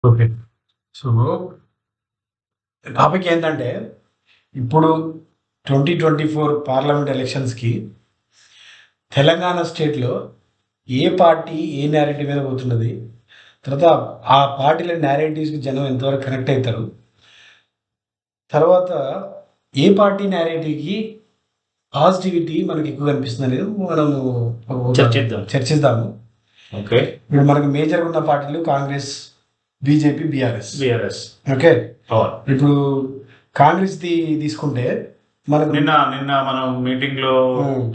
Okay. So, topic ఏంటంటే, ఇప్పుడు 2024 parliament ఎలక్షన్స్‌కి తెలంగాణ స్టేట్‌లో ఏ పార్టీ ఏ నేరేటివ్ మీద పోతున్నది? తర్వాత ఆ పార్టీల నేరేటివ్స్‌కి జనం ఎంతవరకు కనెక్ట్ అయితారు? తర్వాత ఏ పార్టీ నేరేటివ్‌కి పాజిటివిటీ మనకి ఎక్కువ కనిపిస్తుందనేది మనము చర్చిద్దాము. ఓకే. ఇప్పుడు మనకు మేజర్‌గా ఉన్న పార్టీలు కాంగ్రెస్, బీజేపీ, బీఆర్ఎస్. ఓకే. ఇప్పుడు కాంగ్రెస్‌ది తీసుకుంటే మనకు నిన్న మనం మీటింగ్లో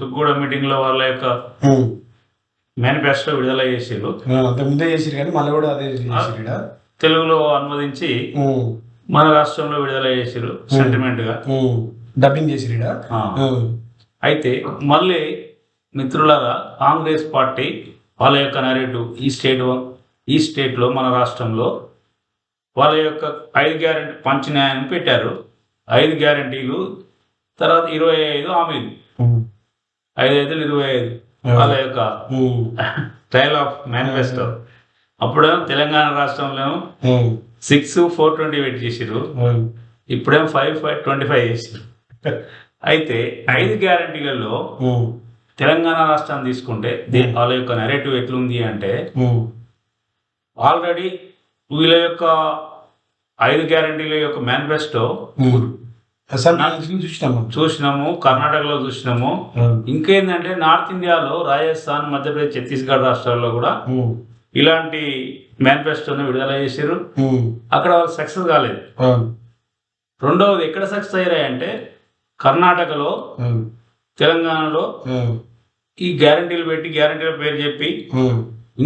తుగ్గూడ మీటింగ్లో వాళ్ళ యొక్క మేనిఫెస్టో విడుదల చేసారు. అంతకుముందే చేసిరు కానీ మళ్ళీ కూడా అదే చేసిరు. తెలుగులో అనువదించి మన రాష్ట్రంలో విడుదల చేసారు సెంటిమెంట్ గా డబ్బింగ్ చేసిరు. అయితే మళ్ళీ మిత్రులారా, కాంగ్రెస్ పార్టీ వాళ్ళ యొక్క నెరేటివ్ ఈ స్టేట్లో మన రాష్ట్రంలో వాళ్ళ యొక్క 5 గ్యారెంటీ పంచినాయని పెట్టారు. 5 గ్యారెంటీలు, తర్వాత 25 హామీలు, 5/5 వాళ్ళ యొక్క ట్రయల్ ఆఫ్ మేనిఫెస్టో. అప్పుడేమో తెలంగాణ రాష్ట్రంలో 6/4/20 పెట్టి చేసారు, ఇప్పుడేమో 5/5/25 చేసారు. అయితే 5 గ్యారెంటీలలో తెలంగాణ రాష్ట్రాన్ని తీసుకుంటే వాళ్ళ యొక్క నెరేటివ్ ఎట్లుంది అంటే, ఆల్రెడీ వీళ్ళ యొక్క 5 గ్యారెంటీల యొక్క మేనిఫెస్టో చూసినాము, కర్ణాటకలో చూసినాము. ఇంకేందంటే నార్త్ ఇండియాలో రాజస్థాన్, మధ్యప్రదేశ్, ఛత్తీస్గఢ్ రాష్ట్రాల్లో కూడా ఇలాంటి మేనిఫెస్టోని విడుదల చేశారు. అక్కడ వాళ్ళు సక్సెస్ కాలేదు. రెండవది ఎక్కడ సక్సెస్ అయ్యారంటే కర్ణాటకలో, తెలంగాణలో ఈ గ్యారెంటీలు పెట్టి గ్యారెంటీల పేరు చెప్పి,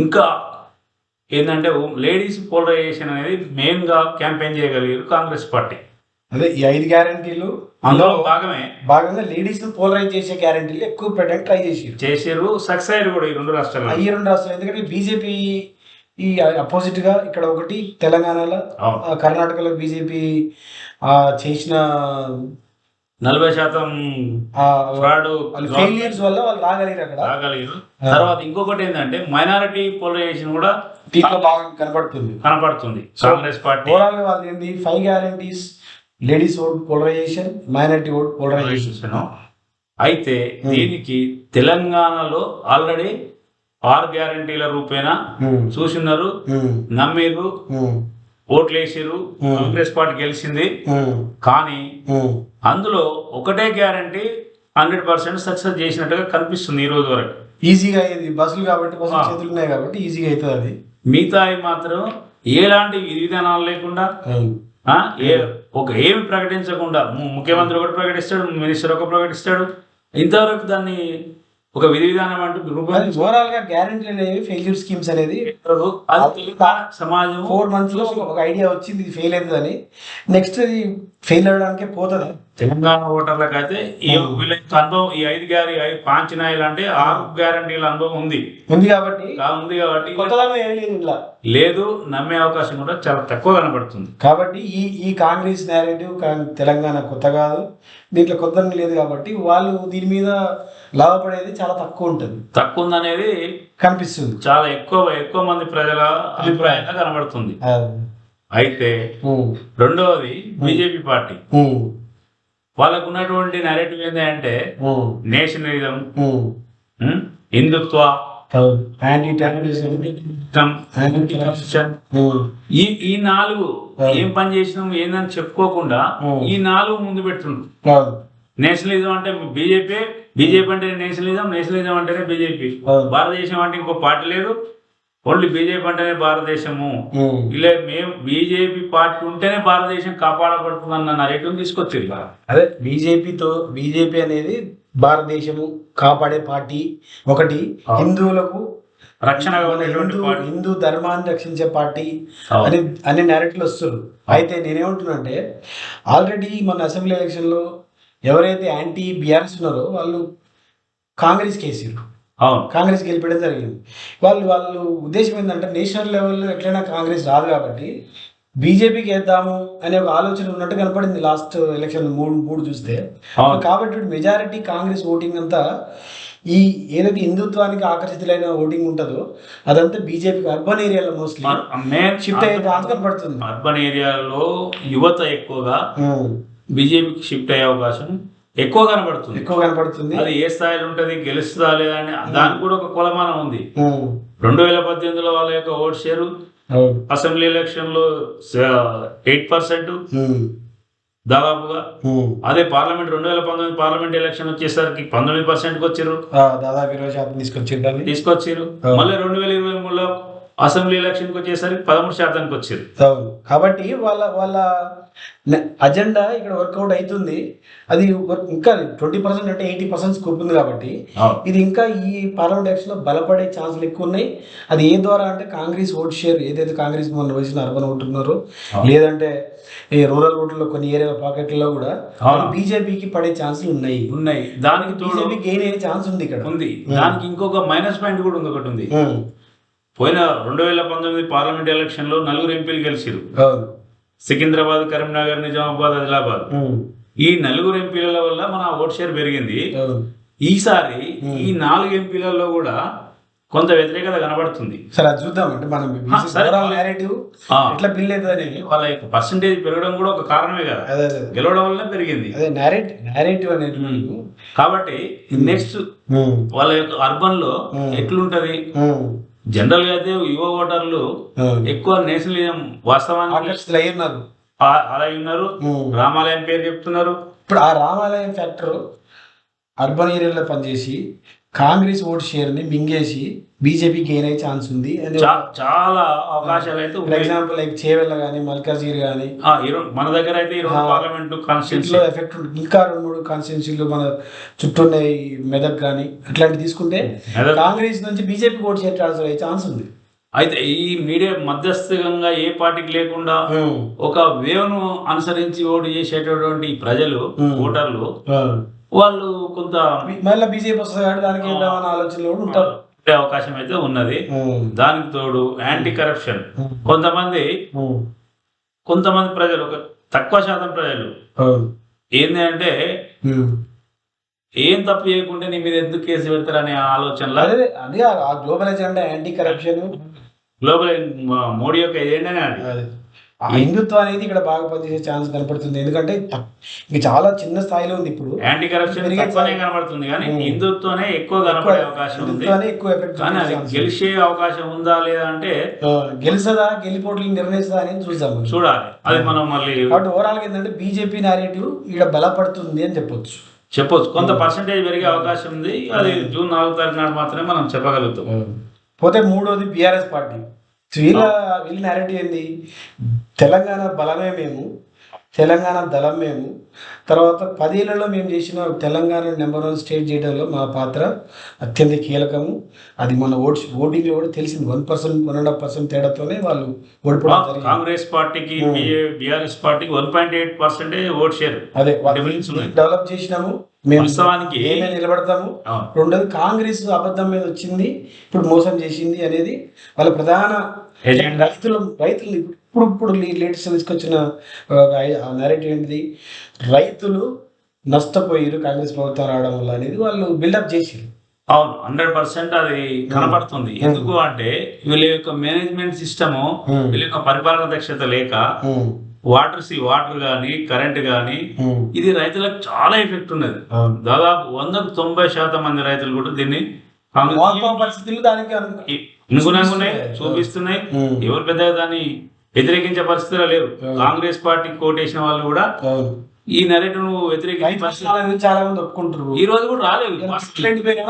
ఇంకా ఏంటంటే లేడీస్ పోలరైజేషన్ అనేది మెయిన్ గా క్యాంపెయిన్ చేయగలిగారు కాంగ్రెస్ పార్టీ. అదే ఈ 5 గ్యారెంటీలు అందులో భాగంగా లేడీస్ పోలరైజ్ చేసే గ్యారెంటీలు ఎక్కువ పెట్టడానికి ట్రై చేశారు. సక్సెస్ అయ్యారు కూడా ఈ రెండు రాష్ట్రాలు. ఎందుకంటే బీజేపీ ఈ అపోజిట్ గా ఇక్కడ ఒకటి, తెలంగాణలో కర్ణాటకలో బీజేపీ చేసిన 40% ఫ్రాడ్ ఫెయిలియర్స్ వల్ల వాళ్ళు రాగలిగారు. తర్వాత ఇంకొకటి ఏంటంటే మైనారిటీ పోలరైజేషన్ కూడా దీంట్లో బాగా కనపడుతుంది కాంగ్రెస్ పార్టీ. ఓవరాల్ గా వాళ్ళు ఏంటి 5 guarantees, ladies vote polarisation, minority vote polarisation. అయితే దీనికి తెలంగాణలో ఆల్రెడీ 6 గ్యారెంటీల రూపేణా చూసినారు, నమ్మిరు, ఓట్లు వేసారు. కాంగ్రెస్ పార్టీ గెలిచింది. కానీ అందులో ఒకటే గ్యారంటీ 100% సక్సెస్ చేసినట్టుగా కనిపిస్తుంది ఈ రోజు వరకు. ఈజీగా అయ్యేది బస్సులు కాబట్టి, చేతులు ఉన్నాయి కాబట్టి ఈజీగా అవుతుంది. అది మిగతా మాత్రం ఎలాంటి విధానాలు లేకుండా, ఏమి ప్రకటించకుండా ముఖ్యమంత్రి ఒకటి ప్రకటిస్తాడు, మినిస్టర్ ఒక ప్రకటిస్తాడు. ఇంతవరకు దాన్ని ఒక విధి విధానం అంటూ ఓవరాల్ గా గ్యారెంటీ అనేవి ఫెయిల్యూర్ స్కీమ్స్ అనేది సమాజం 4 months లో ఒక ఐడియా వచ్చింది, ఇది ఫెయిల్ అవుతుంది అని. నెక్స్ట్ అది ఫెయిల్ అవడానికే పోతుంది. తెలంగాణ ఓటర్లకు అయితే వీళ్ళకి అనుభవం, ఈ 5 పాంచినాయిలు అంటే 6 గ్యారంటీల అనుభవం ఉంది కాబట్టి లేదు, నమ్మే అవకాశం కూడా చాలా తక్కువ కనబడుతుంది. కాబట్టి ఈ కాంగ్రెస్ నేరేటివ్ తెలంగాణ కొత్త కాదు, దీంట్లో కొత్త లేదు. కాబట్టి వాళ్ళు దీని మీద లాభపడేది చాలా తక్కువ ఉందనేది కనిపిస్తుంది. చాలా ఎక్కువ మంది ప్రజల అభిప్రాయంగా కనబడుతుంది. అయితే రెండవది బీజేపీ పార్టీ, వాళ్ళకు ఉన్నటువంటి నెరేటివ్ ఏంటంటే నేషనలిజం, హిందుత్వ, యాంటీ టెర్రరిజం, ఈ 4 ఏం పని చేసినాం ఏందని చెప్పుకోకుండా ఈ 4 ముందు పెడుతున్నాం. నేషనలిజం అంటే బీజేపీ అంటే నేషనలిజం అంటేనే బీజేపీ. భారతదేశం అంటే ఇంకో పార్టీ లేదు, ఓన్లీ బీజేపీ అంటేనే భారతదేశము. ఇలా మేము బీజేపీ పార్టీ ఉంటేనే భారతదేశం కాపాడబడుతుందన్న నరేటివ్ తీసుకొచ్చారు. అదే బీజేపీ అనేది భారతదేశము కాపాడే పార్టీ ఒకటి, హిందువులకు రక్షణ, హిందూ ధర్మాన్ని రక్షించే పార్టీ అని అన్ని నేరేటివ్లు వస్తున్నారు. అయితే నేనేమంటున్నానంటే, ఆల్రెడీ మన అసెంబ్లీ ఎలక్షన్ లో ఎవరైతే యాంటీ బీఆర్ఎస్ ఉన్నారో వాళ్ళు కాంగ్రెస్ కేసారు. కాంగ్రెస్ గెలిపడం జరిగింది. వాళ్ళు ఉద్దేశం ఏంటంటే, నేషనల్ లెవెల్లో ఎట్లయినా కాంగ్రెస్ రాదు కాబట్టి బీజేపీకి వేద్దాము అనే ఒక ఆలోచన ఉన్నట్టు కనపడింది లాస్ట్ ఎలక్షన్ 3 చూస్తే. కాబట్టి మెజారిటీ కాంగ్రెస్ ఓటింగ్ అంతా ఈ ఏదైతే హిందుత్వానికి ఆకర్షితులైన ఓటింగ్ ఉంటుందో అదంతా బీజేపీకి అర్బన్ ఏరియాలో మోస్ట్లీ షిఫ్ట్ అయ్యే ఛాన్స్ కనపడుతుంది. అర్బన్ ఏరియాలో యువత ఎక్కువగా బీజేపీకి షిఫ్ట్ అయ్యే అవకాశం ఎక్కువ కనపడుతుంది. అది ఏ స్థాయిలో ఉంటది, గెలుస్తుందా లేదా అని దానికి కూడా ఒక కొలమానం ఉంది. 2018లో వాళ్ళ యొక్క ఓట్ షేరు అసెంబ్లీ ఎలక్షన్ లో 8% దాదాపుగా. అదే పార్లమెంట్ 2019 పార్లమెంట్ ఎలక్షన్ వచ్చేసరికి 19%కి వచ్చారు, దాదాపు 20% తీసుకొచ్చారు. మళ్ళీ 2023లో అసెంబ్లీ ఎలక్షన్ కి వచ్చేసరికి 13%కి వచ్చారు. కాబట్టి వాళ్ళ అజెండా ఇక్కడ వర్కౌట్ అవుతుంది. అది ఇంకా 20% అంటే 80% స్కోప్ ఉంది. కాబట్టి ఇది ఇంకా ఈ పార్లమెంట్ ఎలక్షన్ లో బలపడే ఛాన్సులు ఎక్కువ ఉన్నాయి. అది ఏ ద్వారా అంటే కాంగ్రెస్ ఓట్ షేర్ ఏదైతే కాంగ్రెస్ మన వేసిన అర్బన్ ఓటు ఉన్నారో, లేదంటే ఈ రూరల్ ఓట్లలో కొన్ని ఏరియా పాకెట్లలో కూడా బీజేపీకి పడే ఛాన్సులు ఉన్నాయి. దానికి బీజేపీ గెయిన్ అయ్యే ఛాన్స్ ఉంది ఇక్కడ ఉంది. దానికి ఇంకొక మైనస్ పాయింట్ కూడా ఉంది, ఒకటి ఉంది. పోయిన 2019 పార్లమెంట్ ఎలక్షన్ లో 4 ఎంపీలు గెలిచారు. సికింద్రాబాద్, కరీంనగర్, నిజామాబాద్, ఆదిలాబాద్. ఈ 4 ఎంపీల వల్ల మన ఓట్ షేర్ పెరిగింది. ఈసారి ఈ 4 ఎంపీలలో కూడా కొంత వ్యతిరేకత కనబడుతుంది. సరే అది చూద్దాం. అంటే మనం ఎట్లా బిల్ అవుతుంది, వాళ్ళ యొక్క పర్సంటేజ్ పెరగడం కూడా ఒక కారణమే కదా, గెలవడం వల్ల పెరిగింది. అదే నేరేటివ్ అనేది. కాబట్టి నెక్స్ట్ వాళ్ళ యొక్క అర్బన్ లో ఎట్లుంటది, జనరల్ గా అయితే యువ ఓటర్లు ఎక్కువ నేషనలిజం వాస్తవానికి అలా ఉన్నారు. రామాలయం పేరు చెప్తున్నారు. ఇప్పుడు ఆ రామాలయం ఫ్యాక్టర్ అర్బన్ ఏరియాలో పనిచేసి కాంగ్రెస్ ఓట్ షేర్ ని మింగేసి బీజేపీ గెయిన్ అయ్యే ఛాన్స్ ఉంది. చాలా అవకాశాలు అయితే ఫర్ ఎగ్జాంపుల్ లైక్ చేవెళ్ళ గానీ, మల్కాజ్గిరి గానీ, మన దగ్గర అయితే పార్లమెంట్ కాన్స్టిట్యూన్సీలో ఎఫెక్ట్ ఉంటుంది. ఇంకా 2-3 కాన్స్టిట్యూన్సీలు మన చుట్టూ ఉన్నాయి, మెదక్ కానీ అట్లాంటి తీసుకుంటే కాంగ్రెస్ నుంచి బీజేపీ ఓట్ షేర్ ట్రాన్స్ఫర్ అయ్యే ఛాన్స్ ఉంది. అయితే ఈ మీడియా మధ్యస్థంగా ఏ పార్టీకి లేకుండా ఒక వేవ్ను అనుసరించి ఓటు చేసేటటువంటి ప్రజలు, ఓటర్లు, వాళ్ళు కొంత మళ్ళీ బీజేపీ వస్తుంది దానికి ఆలోచనలో ఉంటారు. అవకాశం అయితే ఉన్నది. దానికి తోడు యాంటీ కరప్షన్, కొంతమంది ప్రజలు, ఒక తక్కువ శాతం ప్రజలు ఏంది అంటే ఏం తప్పు చేయకుంటే నీ మీద ఎందుకు కేసు పెడతారనే ఆలోచనలో అది ఆ global agenda anti corruption, global Modi యొక్క ఎజెండానే అది. హిందుత్వం అనేది ఇక్కడ బాగా పనిచేసే ఛాన్స్ కనపడుతుంది. ఎందుకంటే ఇది చాలా చిన్న స్థాయిలో ఉంది. ఇప్పుడు యాంటీ కరప్షన్ కనబడుతుంది కానీ హిందుత్వనే ఎక్కువ కనపడే అవకాశం ఉంది. గెలిచే అవకాశం ఉందా లేదా అంటే గెలిచదా, గెలిపోట్లు నిర్ణయిస్తుందా అనేది చూడాలి. అది మనం మళ్ళీ ఓవరాల్ గా ఏంటంటే బీజేపీ నేరేటివ్ ఇక్కడ బలపడుతుంది అని చెప్పొచ్చు. కొంత పర్సెంటేజ్ పెరిగే అవకాశం ఉంది. అది జూన్ 4 తారీఖు నాడు మాత్రమే మనం చెప్పగలుగుతాం. పోతే మూడోది బీఆర్ఎస్ పార్టీ. వీళ్ళ నేరేటివ్ ఏంది, తెలంగాణ బలమే మేము, తెలంగాణ దళం మేము, తర్వాత 10 ఏళ్లలో మేము చేసిన తెలంగాణ నెంబర్ 1 స్టేట్ చేయడంలో మా పాత్ర అత్యంత కీలకము. అది మన ఓటింగ్ లో కూడా తెలిసింది. 1%, 1.5% తేడాతోనే వాళ్ళు ఓడిపోవడం జరిగింది. కాంగ్రెస్ పార్టీకి బీఆర్ఎస్ పార్టీకి 1.8% ఓట్ షేర్. అదే డెవలప్ చేసినాము మేము, ఏమే నిలబడతాము. రెండోది కాంగ్రెస్ అబద్ధం మీద వచ్చింది, ఇప్పుడు మోసం చేసింది అనేది వాళ్ళ ప్రధాన ఎజెండా. రైతులు ఇప్పుడు లేటెస్ట్ తీసుకొచ్చిన నేరేటివ్ ఏంటిది, రైతులు నష్టపోయారు కాంగ్రెస్ ప్రభుత్వం రావడం వల్ల అనేది వాళ్ళు బిల్డప్ చేసారు. అవును, 100% అది కనపడుతుంది. ఎందుకు అంటే వీళ్ళ యొక్క మేనేజ్మెంట్ సిస్టమ్, వీళ్ళ యొక్క పరిపాలన దక్షత లేక వాటర్ కానీ కరెంట్ కానీ ఇది రైతులకు చాలా ఎఫెక్ట్ ఉన్నది. దాదాపు 100కు 90% మంది రైతులు కూడా దీన్ని పరిస్థితులు దానికి అనుగుణంగానే చూపిస్తున్నాయి. ఎవరు పెద్దగా దాన్ని వ్యతిరేకించే పరిస్థితులు లేరు. కాంగ్రెస్ పార్టీ కోటేసిన వాళ్ళు కూడా ఈ నెరేటివ్ చాలా మంది ఒప్పుకుంటారు. ఈ రోజు కూడా రాలేదు,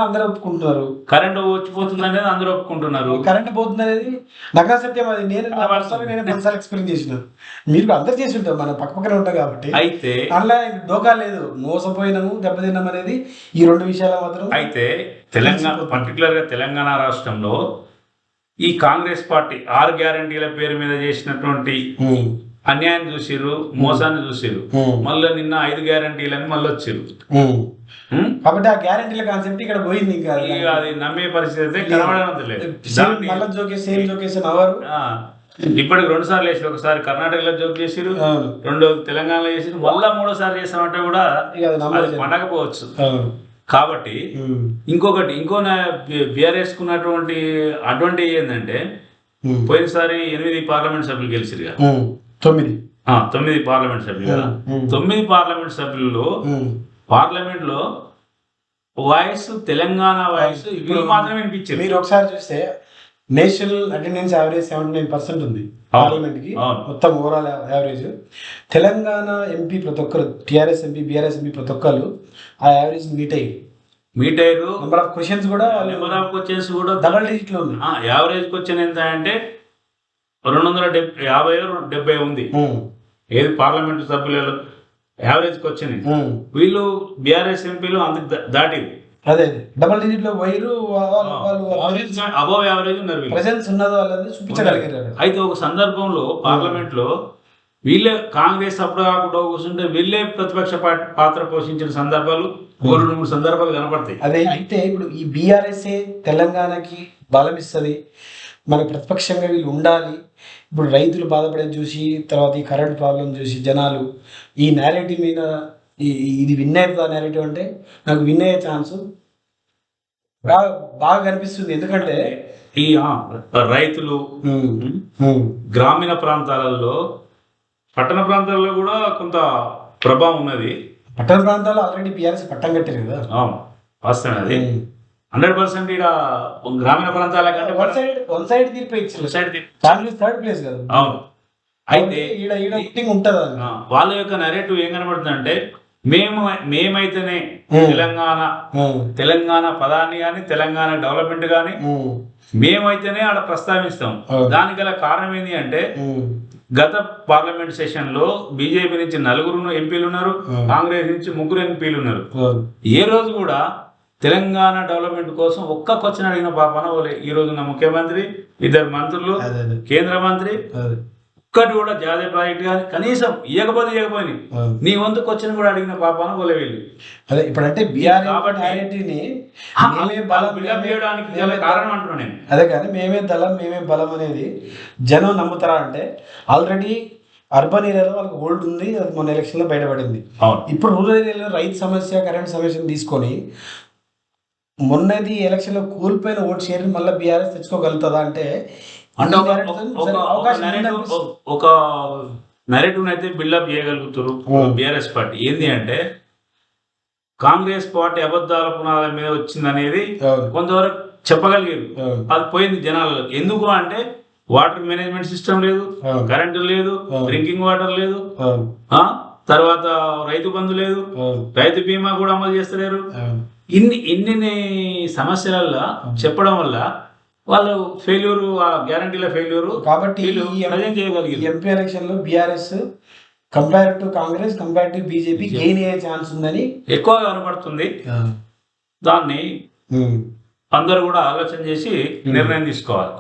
అందరూ ఒప్పుకుంటున్నారు. కరెంట్ వచ్చిపోతుంది అనేది అందరూ ఒప్పుకుంటున్నారు. కరెంట్ పోతుంది అనేది నగర సత్యం. అది నేను ఎక్స్ప్లెయిన్ చేసిన, మీరు అందరు చేసి ఉంటారు, మనం పక్కపక్కనే ఉంటాం కాబట్టి. అయితే అందులో డోకా లేదు, మోసపోయినాము, దెబ్బతిన్నాం అనేది ఈ 2 విషయాలు మాత్రం. అయితే తెలంగాణ, పర్టికులర్ గా తెలంగాణ రాష్ట్రంలో ఈ కాంగ్రెస్ పార్టీ 6 గ్యారంటీల పేరు మీద చేసినటువంటి అన్యాయం చూసిర్రు, మోసాన్ని చూసిర్రు. మళ్ళీ నిన్న 5 గ్యారంటీలని మళ్ళీ వచ్చిర్రు. కాబట్టి ఆ గ్యారంటీల కాన్సెప్ట్ ఇక్కడ పోయింది. ఇంకా అది నమ్మే పరిస్థితి అయితే కనబడడం లేదు. ఇప్పటికి 2 సార్లు వేసారు. ఒకసారి కర్ణాటకలో జోక్ చేసిరు, రెండోది తెలంగాణలో చేసిరు, మళ్ళా 3వ సారి చేసామంటే కూడా పండకపోవచ్చు. కాబట్టి ఇంకో బీఆర్ఎస్ కున్నటువంటి అడ్వాంటేజ్ ఏంటంటే పోయినసారి 8 పార్లమెంట్ సభ్యులు గెలిచిరు కదా, 9 పార్లమెంట్ సభ్యులు కదా, 9 పార్లమెంట్ సభ్యుల్లో పార్లమెంట్ లో వాయిస్ తెలంగాణ వాయిస్ వీళ్ళు మాత్రమే వినిపించారు. మీరు ఒకసారి చూస్తే నేషనల్ అటెండెన్స్ యావరేజ్ 79% ఉంది పార్లమెంట్ కి, మొత్తం ఓవరాల్ యావరేజ్. తెలంగాణ ఎంపీ ప్రతి ఒక్కరు, టీఆర్ఎస్ ఎంపీ, బీఆర్ఎస్ ఎంపీ ప్రతి ఒక్కరు ఆ యావరేజ్ మీట్ అయ్యారు. నెంబర్ ఆఫ్ క్వశ్చన్స్ కూడా డబల్ డిజిట్ లో ఉంది. యావరేజ్ క్వశ్చన్ ఎంత అంటే 250 ఉంది. ఏది పార్లమెంట్ సభ్యులలో యావరేజ్ క్వశ్చన్. వీళ్ళు బీఆర్ఎస్ ఎంపీలు అంత దాటి అదే డబల్ డిజిట్ లో వైరు అబవ్ యావరేజ్ ఉన్నారు. ప్రెసెన్స్ ఉన్నదో వాళ్ళని చూపించగలిగారు. అయితే ఒక సందర్భంలో పార్లమెంట్ లో వీళ్ళే కాంగ్రెస్ అప్పుడు కాకుండా కూర్చుంటే వీళ్ళే ప్రతిపక్ష పాత్ర పోషించిన సందర్భాలు 2-3 సందర్భాలు కనపడతాయి. అదే అయితే ఇప్పుడు ఈ బీఆర్ఎస్ఏ తెలంగాణకి బలం ఇస్తుంది, మన ప్రతిపక్షంగా వీళ్ళు ఉండాలి. ఇప్పుడు రైతులు బాధపడేది చూసి, తర్వాత ఈ కరెంట్ ప్రాబ్లం చూసి జనాలు ఈ నేరేటివ్ మీద ఇది విన్ అవుతుందా నేరేటివ్ అంటే నాకు విన్ అయ్యే ఛాన్స్ బాగా కనిపిస్తుంది. ఎందుకంటే ఈ రైతులు గ్రామీణ ప్రాంతాలలో, పట్టణ ప్రాంతాల్లో కూడా కొంత ప్రభావం ఉన్నది. పట్టణ ప్రాంతాల్లో ఆల్రెడీ బీఆర్ఎస్ పట్టం కట్టారు కదా, వాస్తవం అది 100%. ఇక్కడ గ్రామీణ ప్రాంతాల కంటే వన్ సైడ్ తీర్పు ఇచ్చారు, కాంగ్రెస్ థర్డ్ ప్లేస్ కదా. అవును. అయితే ఉంటది వాళ్ళ యొక్క నెరేటివ్ ఏం కనబడుతుంది అంటే మేమైతేనే తెలంగాణ పదాన్ని కానీ తెలంగాణ డెవలప్మెంట్ కానీ మేమైతేనే ఆడ ప్రస్తావిస్తాం. దానికి గల కారణం ఏంటి అంటే గత పార్లమెంట్ సెషన్ లో బీజేపీ నుంచి 4 ఎంపీలు ఉన్నారు, కాంగ్రెస్ నుంచి 3 ఎంపీలు ఉన్నారు. ఏ రోజు కూడా తెలంగాణ డెవలప్మెంట్ కోసం ఒక్క క్వశ్చన్ అడిగిన పాపన ఓలే. ఈ రోజున ముఖ్యమంత్రి, 2 మంత్రులు, కేంద్ర మంత్రి ఒక్కటి కూడా జాతీయ ప్రాజెక్ట్ కానీ కనీసం ఇవ్వకపోయినాయి. నీ వంతు క్వశ్చన్ కూడా అడిగిన పాపాన ఓలే వీళ్ళు. అదే ఇప్పుడంటే కారణం అంటున్నా నేను. అదే కానీ మేమే దళం మేమే బలం అనేది జనం నమ్ముతారా అంటే ఆల్రెడీ అర్బన్ ఏరియాలో వాళ్ళకి హోల్డ్ ఉంది, అది మొన్న ఎలక్షన్ లో బయటపడింది. ఇప్పుడు రూరల్ ఏరియాలో రైతు సమస్య, కరెంట్ సమస్యను తీసుకొని మొన్నది ఎలక్షన్ లో కోల్పోయిన ఓటు షేర్ మళ్ళీ బీఆర్ఎస్ తెచ్చుకోగలుగుతుందా అంటే ఒక నెరేటివ్ అయితే బిల్డప్ చేయగలుగుతారు బీఆర్ఎస్ పార్టీ. ఏంది అంటే కాంగ్రెస్ పార్టీ అబద్ధాల పునాల మీద వచ్చింది అనేది కొంతవరకు చెప్పగలిగారు. అది పోయింది జనాలకు. ఎందుకు అంటే వాటర్ మేనేజ్మెంట్ సిస్టమ్ లేదు, కరెంటు లేదు, డ్రింకింగ్ వాటర్ లేదు, తర్వాత రైతు బంధు లేదు, రైతు బీమా కూడా అమలు చేస్తలేరు. ఇన్ని సమస్యలల్లో చెప్పడం వల్ల వాళ్ళు ఫెయిల్యూర్, గ్యారంటీల ఫెయిల్యూర్. కాబట్టి ఎంపీ ఎలక్షన్ లో BRS compare to Congress, compare to BJP gain అయ్యే ఛాన్స్ ఉందని ఎక్కువగా కనబడుతుంది. దాన్ని అందరూ కూడా ఆలోచన చేసి నిర్ణయం తీసుకోవాలి.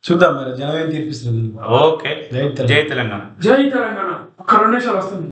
చూద్దాం మరి జనం ఏం తీర్పిస్తుంది. ఓకే, జై తెలంగాణ. జై తెలంగాణ. ఒక్క 2 నిమిషాలు వస్తుంది.